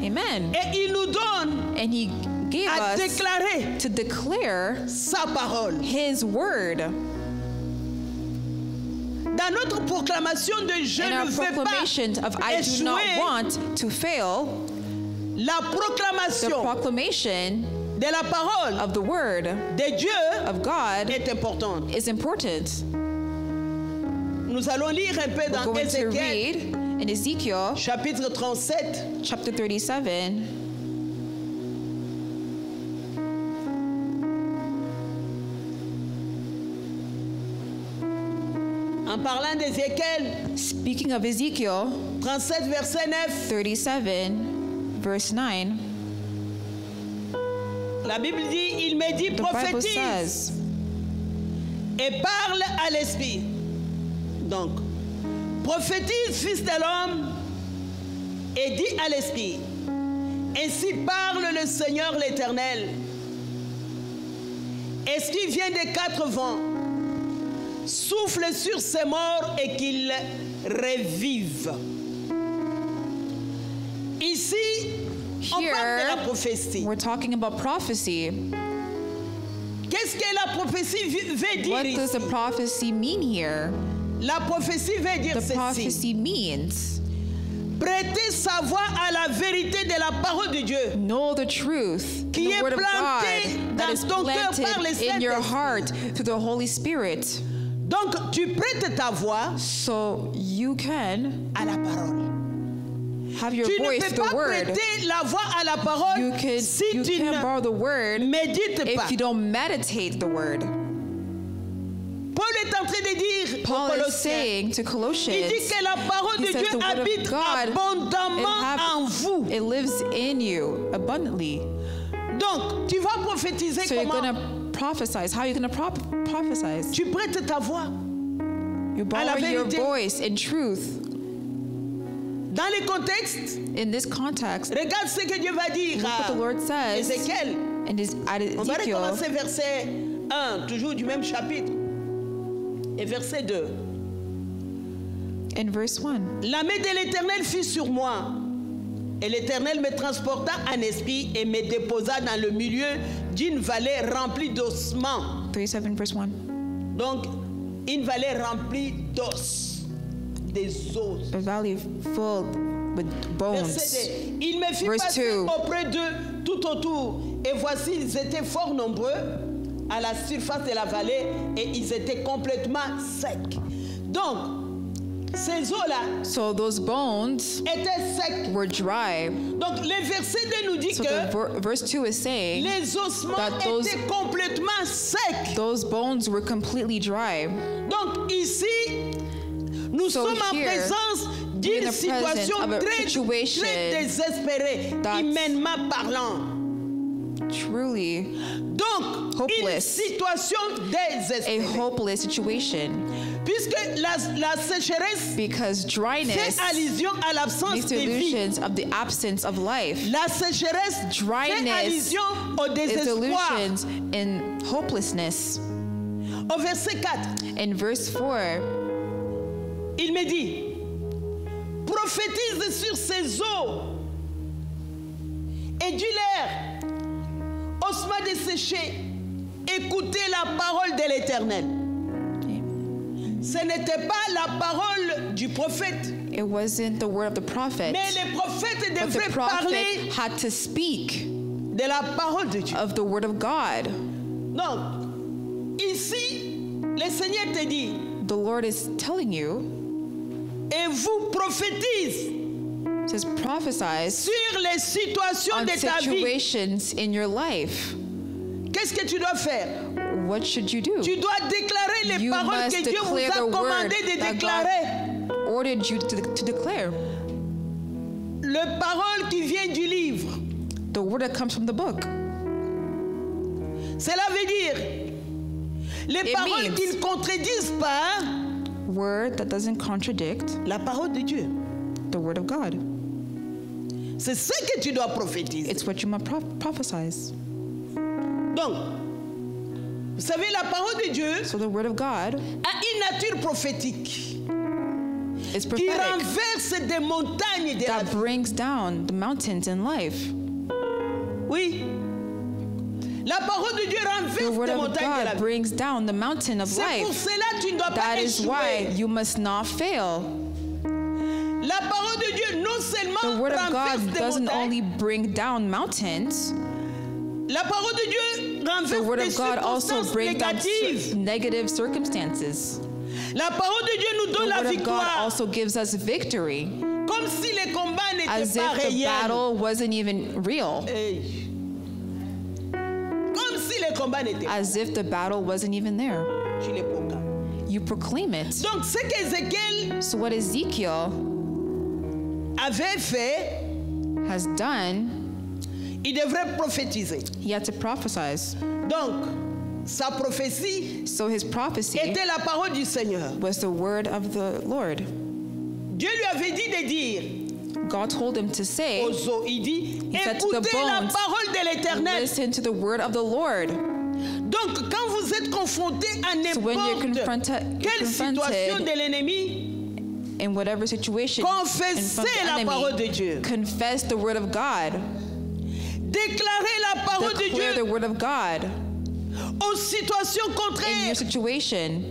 Amen. Et il nous donne And he gave à us déclarer to declare sa parole. his word. Dans notre proclamation de je In ne our veux pas proclamation of I do not échouer, want to fail, la the proclamation proclamation de la parole of the word de Dieu of God est importante. is important. Nous allons lire un peu We're dans going to Ézéchiel, read in Ezekiel chapitre 37. chapter 37. En parlant d'Ézéchiel, Speaking of Ezekiel 37, verset 9, 37, verse 9, la Bible dit, il me dit, the Bible prophétise says, et parle à l'esprit. Donc, prophétise, fils de l'homme, et dis à l'esprit, ainsi parle le Seigneur l'Éternel. Esprit vient des quatre vents, souffle sur ces morts et qu'ils revivent. Ici, on parle de la here prophétie. we're talking about prophecy. Qu'est-ce que la prophétie veut dire What does ici? the prophecy mean here? La prophétie veut dire The ceci. prophecy means Prêter sa voix à la vérité de la parole de Dieu. know the truth, Qui the est word of planté God dans that is ton cœur par le planted in your Saint-Esprit. heart through the Holy Spirit. Donc, tu prêtes ta voix So you can à la parole. have your Tu ne voice, peux the pas word. prêter la voix à la parole si You tu can't borrow ne the word médites pas. if you don't meditate the word. Paul est en train de dire aux Paul is Colossiens, saying to il Colossians, dit que la parole he de says Dieu the word of habite God, abondamment en vous. it lives in you abundantly. Donc, tu vas prophétiser So you're comment? going to prophesize. How are you going to prophesize? Tu prêtes ta voix. You à la borrow your vérité. voice in truth. Dans les contextes, In this context, regarde ce que Dieu va dire look what à the Lord says Ézéchiel. and at On va Ezekiel, recommencer verset 1, toujours du même chapitre. Et verset 2. in verse 1. La main de l'Éternel fut sur moi. Et l'Éternel me transporta en esprit et me déposa dans le milieu d'une vallée remplie d'ossements. 37 verse 1. Donc, une vallée remplie d'os. Des os. A valley filled with bones. Verset 2. Il me fit Verse passer 2. auprès d'eux tout autour. Et voici, ils étaient fort nombreux à la surface de la vallée et ils étaient complètement secs. Donc, ces eaux-là So those bones étaient secs. were dry. Donc, le verset 2 nous dit So que the verse 2 is saying les ossements that those- étaient complètement secs. those bones were completely dry. Donc, ici, nous So sommes en here, présence we're in d'une the situation presence of a très, situation très désespérée, that's humainement parlant. Truly Donc, une hopeless. situation a désespérée. hopeless situation Puisque la sécheresse because fait dryness allusion à l'absence makes de vie. illusions of the absence of life. La sécheresse fait Dryness allusion au It's désespoir. illusions in hopelessness. Au verset 4, In verse 4, il me dit, prophétise sur ces eaux et dis-leur, ossements desséchés, écoutez la parole de l'Éternel. Ce n'était pas la parole du prophète, it wasn't the word of the prophet, mais le prophète but the devrait prophet parler had to speak de la parole de Dieu. of the word of God. Donc, ici, le Seigneur te dit, The Lord is telling you, et vous prophétise it says prophesize sur les situations on de ta vie. situations in your life. Qu'est-ce que tu dois faire? What should you do? Tu dois déclarer les You paroles must que Dieu vous declare a the word commandé de that déclarer. God ordered you to declare. les paroles qui viennent du livre. The word that comes from the book. Cela veut dire les paroles means- qui ne contredisent pas Word that doesn't contradict la parole de Dieu. the word of God. C'est ce que tu dois prophétiser. It's what you must prophesize. Donc, vous savez, la parole de Dieu So the word of God a une nature prophétique is qui prophetic. renverse des montagnes de la That vie. brings down the mountains in life. Oui. La parole de Dieu The renverse word des of montagnes de la God vie. brings down the mountain of C'est pour life. cela que tu ne dois pas That is why échouer. you must not fail. La parole de Dieu non The seulement word of renverse God des doesn't montagnes, only bring down mountains, la parole de Dieu the renverse word des of God also circonstances brings down négatives. negative circumstances. La parole de Dieu nous The donne la word of God victoire, also gives us victory, comme si les combats n'étaient as pas if the réels. battle wasn't even real, Hey. Comme si les combats n'étaient pas. as if the battle wasn't even there. Tu les proclames. You proclaim it. Donc, ce qu'Ézéchiel So what Ezekiel avait fait, has done, il devrait prophétiser. he had to prophesize. Donc, sa prophétie So his prophecy était la parole du Seigneur. was the word of the Lord. Dieu lui avait dit de dire God told him to say, aux eaux, il dit, said to the écoutez la bones, parole de l'Éternel. listen to the word of the Lord. Donc, quand vous êtes confronté à So when you're n'importe quelle situation confronted de l'ennemi, in whatever situation, in front of confessez the la parole enemy, de Dieu. confess the word of God. Déclarez la parole de Declare the Dieu word of God aux situations in contraires. your situation.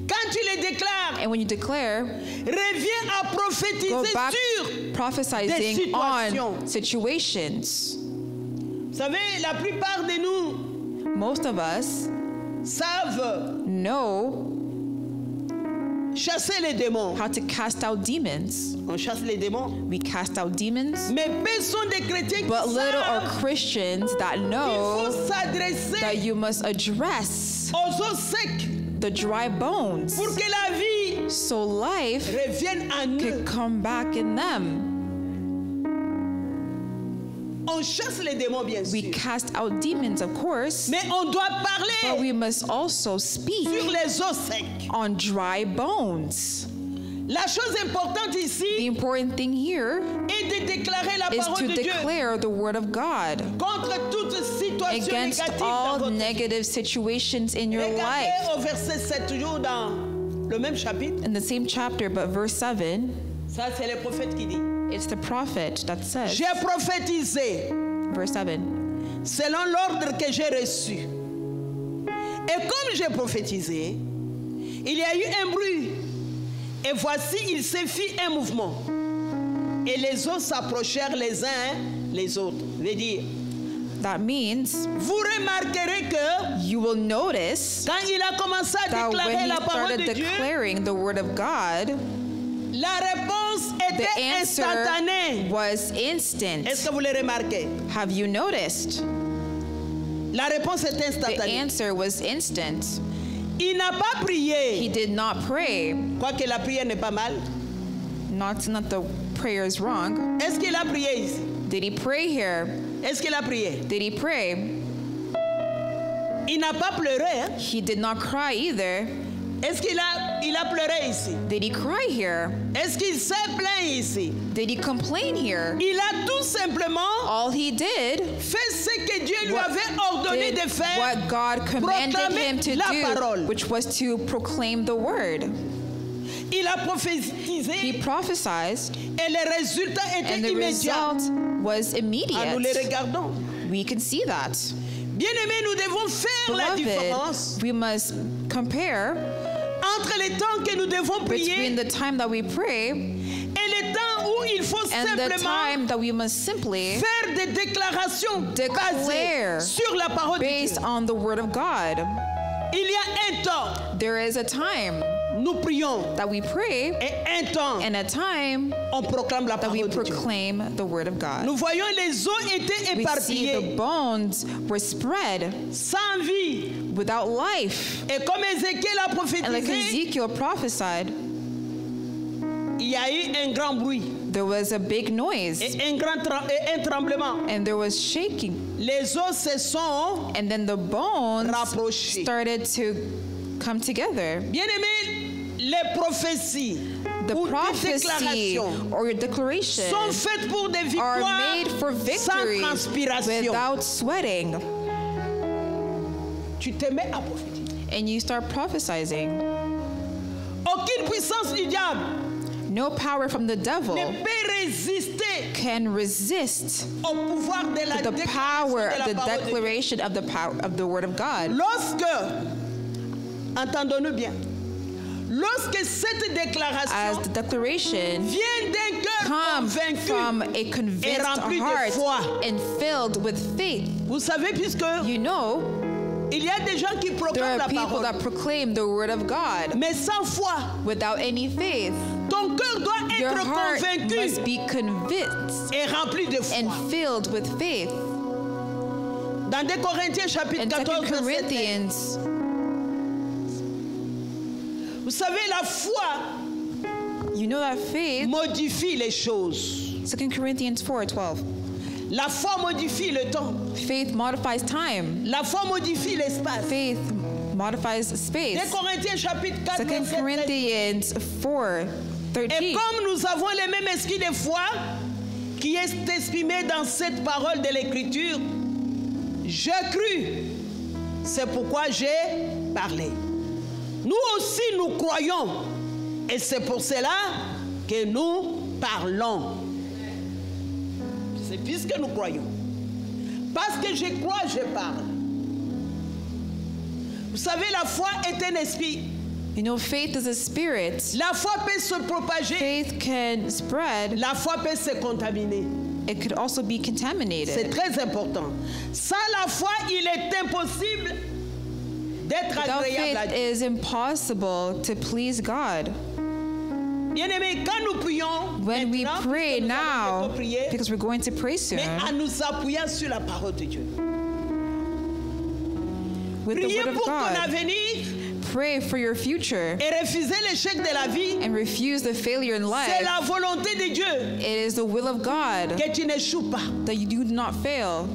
Quand tu les déclares, And when you declare, reviens à go prophétiser back sur. prophesying on situations. situations. Vous savez, la plupart de nous Most of us savent know chasser les démons. how to cast out demons. On chasse les démons. We cast out demons, Mais peu sont des chrétiens qui but little are savent Christians that qu'il faut know that s'adresser you must address aux os secs the dry bones pour que la vie so life revienne en eux. could come back in them. On chasse les démons, bien We sûr. cast out demons, of course, Mais on doit but parler we must also speak sur les os secs. on dry bones. La chose importante The ici important thing here est de déclarer la is parole to de Dieu declare the word of God contre toute situation against négative dans all votre vie. negative situations in your Regardez life. au verset 7, toujours dans le même chapitre. In the same chapter, but verse 7, Ça, c'est le prophète qui dit. it's the prophet that says, J'ai prophétisé verse 7, selon l'ordre que j'ai reçu. Et comme j'ai prophétisé, il y a eu un bruit. Et voici, il se fit un mouvement. Et les autres s'approchèrent les uns les autres. Veut dire, that means vous remarquerez que you will notice quand il a commencé à that déclarer when he la parole started de Dieu, declaring the word of God, la réponse the était answer instantanée. was Est-ce instant. que vous le remarquez? Have you noticed? La réponse est The instantanée. answer was instant. Il n'a pas He prié. did not pray. Quoique la prière n'est pas mal. Not the prayer is wrong. Est-ce qu'il a prié ici? Did he pray here? Est-ce qu'il a prié? Did he pray? Il n'a pas pleuré. Hein? He did not cry either. Est-ce qu'il a pleuré ici? Did he cry here? Est-ce qu'il s'est plaint ici? Did he complain here? Il a tout simplement All he did fait ce que Dieu lui What avait ordonné did de faire. what God commanded proclamer him to la do, parole. which was to proclaim the word. Il a He prophétisé prophesied, et le résultat and était the immédiat. result was Ah, nous les immediate. regardons. We can see that. Bien-aimés, nous devons faire la différence Beloved, we must compare entre le temps que nous devons between prier the time that we pray et le temps où il faut and the simplement time that we must simply faire des déclarations declare basées sur la parole de based Dieu. on the word of God. Il y a un temps, There is a time nous prions, that we pray et un temps, and a time on proclame la that we parole de Dieu. proclaim the word of God. Nous voyons les os étaient We see the éparpillés, bones were spread sans vie. without life. Et comme Ézéchiel a And like prophétisé, Ezekiel prophesied, il y a eu un grand bruit. there was a big noise et un tremblement. and there was shaking. Les os se sont And then the bones rapprochés. started to come together. Bien-aimés, les prophéties The ou des prophecy déclarations or your declaration sont faites pour des are victoires made for sans victory transpiration. without sweating. Tu te mets à prophétiser. And you start prophesying. Aucune puissance du diable No power from the ne devil peut résister can resist au pouvoir de la the déclaration power de la of the parole de Dieu. declaration of the power of the word of God. Lorsque, entendons-nous bien, lorsque cette As déclaration the declaration vient d'un cœur comes convaincu, from a convinced rempli de heart foi. and filled with faith, vous savez, puisque you know il y a des gens qui there proclament la are people parole, that proclaim the word of God mais sans foi, without any faith. ton cœur doit Your être heart convaincu must be convinced et rempli de foi. and filled with faith. Dans 2 Corinthiens chapitre In 2 14, verset 13, Corinthians, vous savez, la foi you know that faith, modifie les choses. 2 Corinthians 4:12, La foi modifie le temps. faith modifies time. La foi modifie l'espace. Faith modifies 2 space. Corinthiens chapitre 4, 2 verset 13. Corinthians Et 4:13. comme nous avons le même esprit de foi qui est exprimé dans cette parole de l'Écriture, j'ai cru, c'est pourquoi j'ai parlé. Nous aussi, nous croyons, et c'est pour cela que nous parlons. C'est puisque nous croyons. Parce que je crois, je parle. Vous savez, la foi est un esprit. You know, faith is a spirit. La foi peut se propager. Faith can spread. La foi peut se contaminer. It could also be C'est contaminated. très important. Sans la foi, il est impossible d'être Without agréable à faith, Dieu. it is impossible to please God. Bien-aimés, quand nous prions, When we maintenant, pray puisque nous allons now, bientôt prier, because we're going to pray soon, mais en nous appuyant sur la parole de Dieu. with the Priez word of pour ton God, avenir pray for your future et refuser l'échec de la vie. and refuse the failure in C'est life. la volonté de Dieu It is the will of God que tu n'échoues pas. that you do not fail.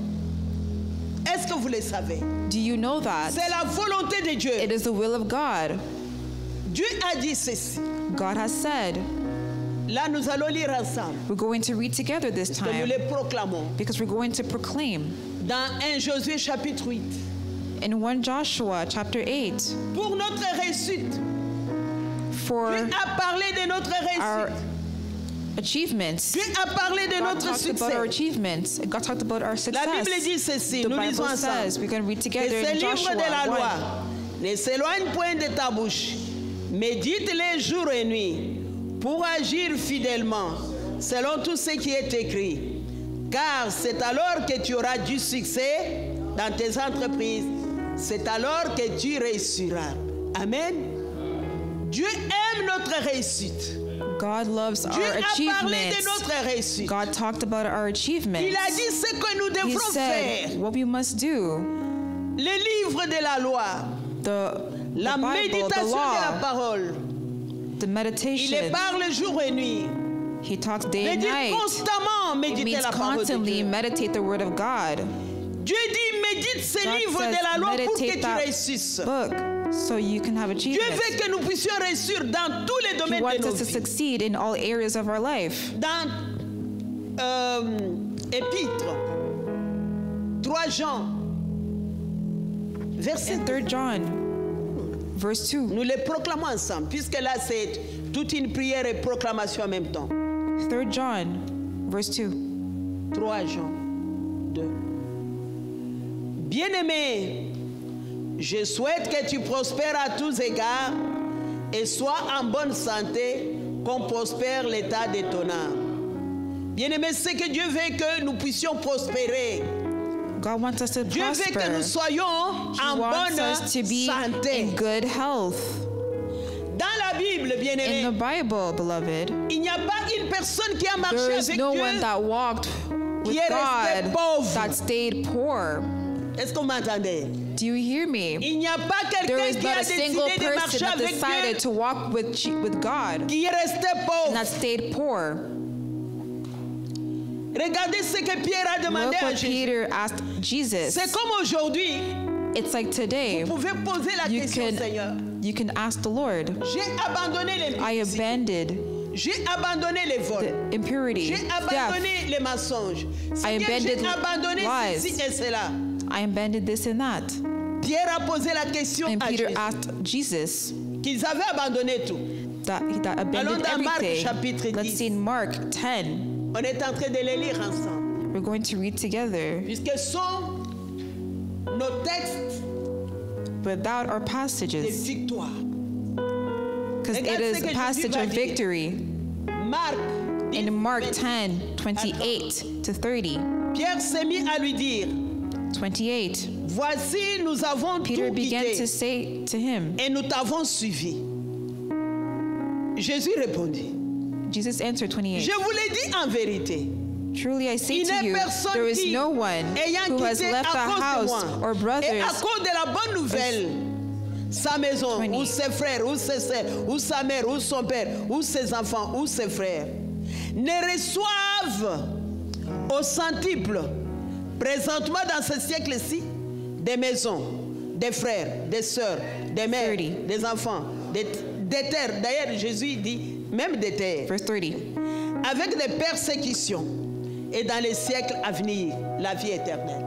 Est-ce que vous le savez? Do you know that? C'est la volonté de Dieu. It is the will of God. Dieu a dit ceci. God has said. Là, nous allons lire ensemble. We're going to read together this Que nous time les proclamons. because we're going to proclaim Dans 1 Josué chapitre 8. in 1 Joshua chapter 8 Pour notre réussite. for Dieu a parlé de notre our réussite. achievements. Dieu a parlé de God notre talked about our succès. achievements. God talked about our La success. Bible dit ceci, The nous Bible lisons says, ensemble. we're going to read Que together ce in livre Joshua de la 1. loi ne s'éloigne point de ta bouche. Médite-les jour et nuit pour agir fidèlement selon tout ce qui est écrit. Car c'est alors que tu auras du succès dans tes entreprises. C'est alors que tu réussiras. Amen. Dieu aime notre réussite. God loves Dieu our a parlé de achievements. notre réussite. God talked about our achievements. Il a dit ce que nous He devrons said faire. what we must do. Les livres de la loi, la The Bible, the méditation de la law, parole. the Il meditation. les parle jour et nuit. He talks day and Médite night. constamment, It méditer means la parole de constantly Dieu. meditate the word of God. Dieu dit, médite ces God livres says de la loi pour que meditate tu that réussisses. book so you can have Dieu achievements. veut que nous puissions réussir dans tous les He domaines de wants nos us to vies. succeed in all areas of our life. Dans Épître, 3 Jean, verset In 3 John, verse 2. nous les proclamons ensemble, puisque là c'est toute une prière et proclamation en même temps. 3 John, verse 2. 3 Jean 2. Bien-aimé, je souhaite que tu prospères à tous égards et sois en bonne santé, qu'on prospère l'état de ton âme. Bien-aimé, c'est que Dieu veut que nous puissions prospérer. God wants us to Dieu veut que nous prosper. soyons He en wants bonne us to be santé. in good health. Dans la Bible, In bien-aimé, the Bible, beloved, il n'y a pas une personne qui a marché there is avec no Dieu. one that walked with qui est resté God pauvre. that stayed poor. Est-ce que vous m'entendez? Do you hear me? Il n'y a pas There quelqu'un is qui not a a single décidé de person marcher that avec decided Dieu to walk with God qui est resté and pauvre. that stayed poor. Regardez ce que Pierre a demandé Look à what Jésus. Peter asked Jesus. C'est comme aujourd'hui, It's like today, vous pouvez poser la question, Seigneur. you can ask the Lord, J'ai abandonné les I abandoned J'ai abandonné les vols. the impurity, J'ai theft. abandonné les mensonges. Seigneur, abandoned j'ai abandonné lies. ceci et cela. I abandoned this and that. Pierre a posé la question And à Peter Jésus asked Jesus qu'ils avaient abandonné tout. that he Allons abandoned dans Marc everything. chapitre 10. Let's see in Mark 10. On est en train de les lire ensemble. We're going to read together. Puisque sont nos textes Without our de passages, victoire. because it Regarde ce is que a Jésus passage va of dire. victory. Marc 10, In Mark 20. 10, 28 to 30. Pierre s'est mis à lui dire, 28. voici, nous avons Peter tout began to quitté say to him, et nous t'avons suivi. Jésus répondit, Jesus answered 28. je vous l'ai dit en vérité. Truly I say Il to n'est you, personne there is qui, no one ayant who has quitté left à a cause de house moi or et à brothers cause de la bonne nouvelle, sa maison, 20. ou ses frères, ou ses sœurs, ou sa mère, ou son père, ou ses enfants, ou ses frères, ne reçoivent au centuple, présentement dans ce siècle-ci, des maisons, des frères, des sœurs, des mères, 30. des enfants, des terres. D'ailleurs, Jésus dit même des terres. Verse 30. Avec des persécutions et dans les siècles à venir, la vie éternelle.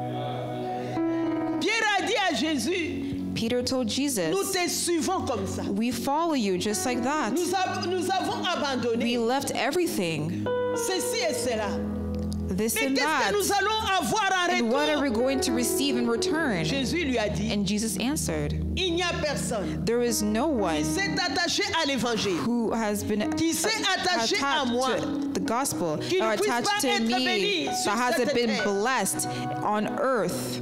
Pierre a dit à Jésus, Peter told nous Jesus, te suivons comme ça. we follow you just like that. Nous avons We abandonné left everything, ceci et cela. this Mais and qu'est-ce that. que nous allons avoir en And what are we retour? going to receive in return? Jésus lui a dit, And Jesus answered, il n'y a personne there is no qui one s'est attaché à l'évangile, who has been qui s'est attaché à attached moi, to the gospel qui ne or puisse attached pas to être me, béni sur that hasn't cette been terre. blessed on earth,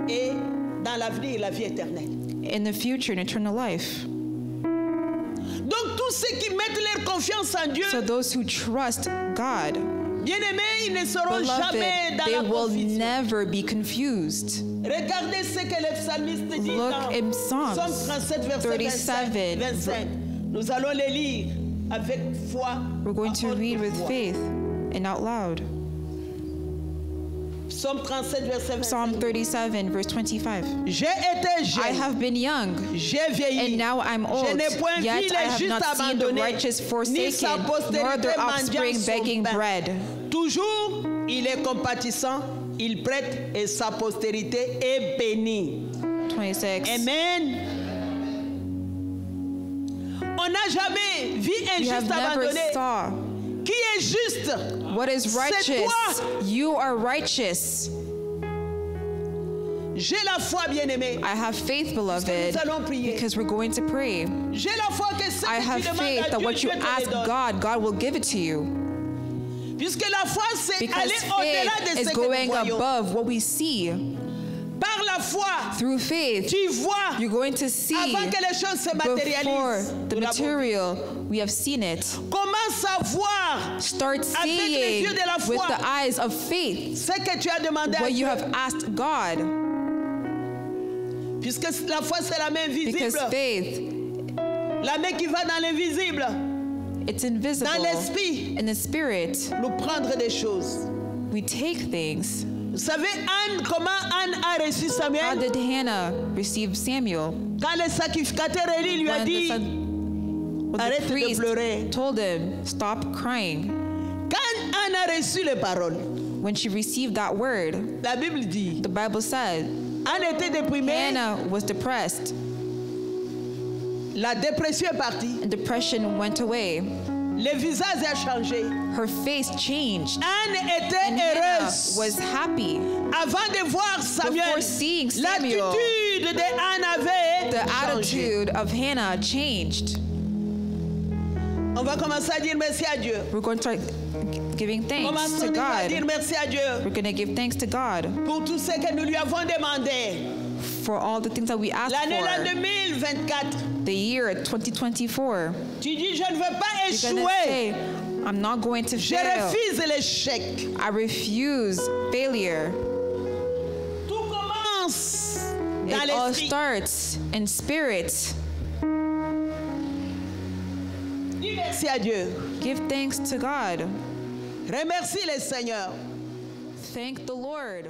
et dans l'avenir, la vie éternelle. in the future, in eternal life. Donc tous ceux qui mettent leur confiance en Dieu, So those who trust God, bien-aimés, ils ne seront jamais beloved, dans they la will confusion. never be confused. Regardez ce que le psalmiste dit Look dans in Psalms Psaume 37, verset 37. 25. Nous allons les lire avec foi. We're going à to haute read with voix. faith and out loud. Psaume 37, verset 25. Psalm 37, verse 25. J'ai été I jeune, have been young, j'ai vieilli. and now I'm old, Je n'ai point yet vu I les have justes not seen the abandonnés, righteous ni sa forsaken, nor postérité their mendiant offspring son begging pain. bread. Toujours, il est compatissant, il prête et sa postérité est bénie. 26. Amen. On n'a jamais vu un You have juste never abandonné. saw Qui est juste? what is C'est righteous. toi. You are righteous. J'ai la foi, bien-aimé. I have faith, beloved, nous allons prier. because we're going to pray. J'ai la foi que ce I que tu have demandes faith à that Dieu, what you Dieu te le ask donne. God, God will give it to you. Puisque la foi, c'est Because aller au-delà de faith ce is que nous going voyons. above what we see. Par la foi, Through faith, tu vois, you're going to see avant que les choses se before matérialisent. the Nous l'avons vu. material, we have seen it. Commence à voir Start Avec les seeing yeux de la with foi. the eyes of faith ce que tu as demandé à what you Dieu. have asked God. Puisque la foi, c'est la main Because visible. faith, La main qui va dans l'invisible. it's invisible. Dans l'esprit. In the spirit, Nous prendre des choses. we take things. Vous savez, Anne, comment Anne a reçu How Samuel? did Hannah receive Samuel? Quand le sacrificateur Élie lui a When dit, when the arrête de priest pleurer. told him, stop crying. Quand Anne a reçu les paroles, When she received that word, la Bible dit, the Bible said, Anne était déprimée, Hannah was depressed, la dépression est partie, and depression went away. le visage a changé. Her face changed, Anne était and Hannah heureuse. was happy. Avant de voir Samuel, Before seeing Samuel, l'attitude de Anne avait the changé. attitude of Hannah changed. On va commencer à dire merci à Dieu. We're going to start giving thanks Commençons to déjà à God. dire merci à Dieu We're going to give thanks to God pour tout ce que nous lui avons demandé. for all the things that we asked L'année for. 2024, The year 2024. tu dis, je ne veux pas You're going to échouer. say, I'm not going to Je fail. refuse l'échec. I refuse failure. Tout commence dans It all l'esprit. starts in spirit. Dis merci à Dieu. Give thanks to God. Remercie le Seigneur. Thank the Lord.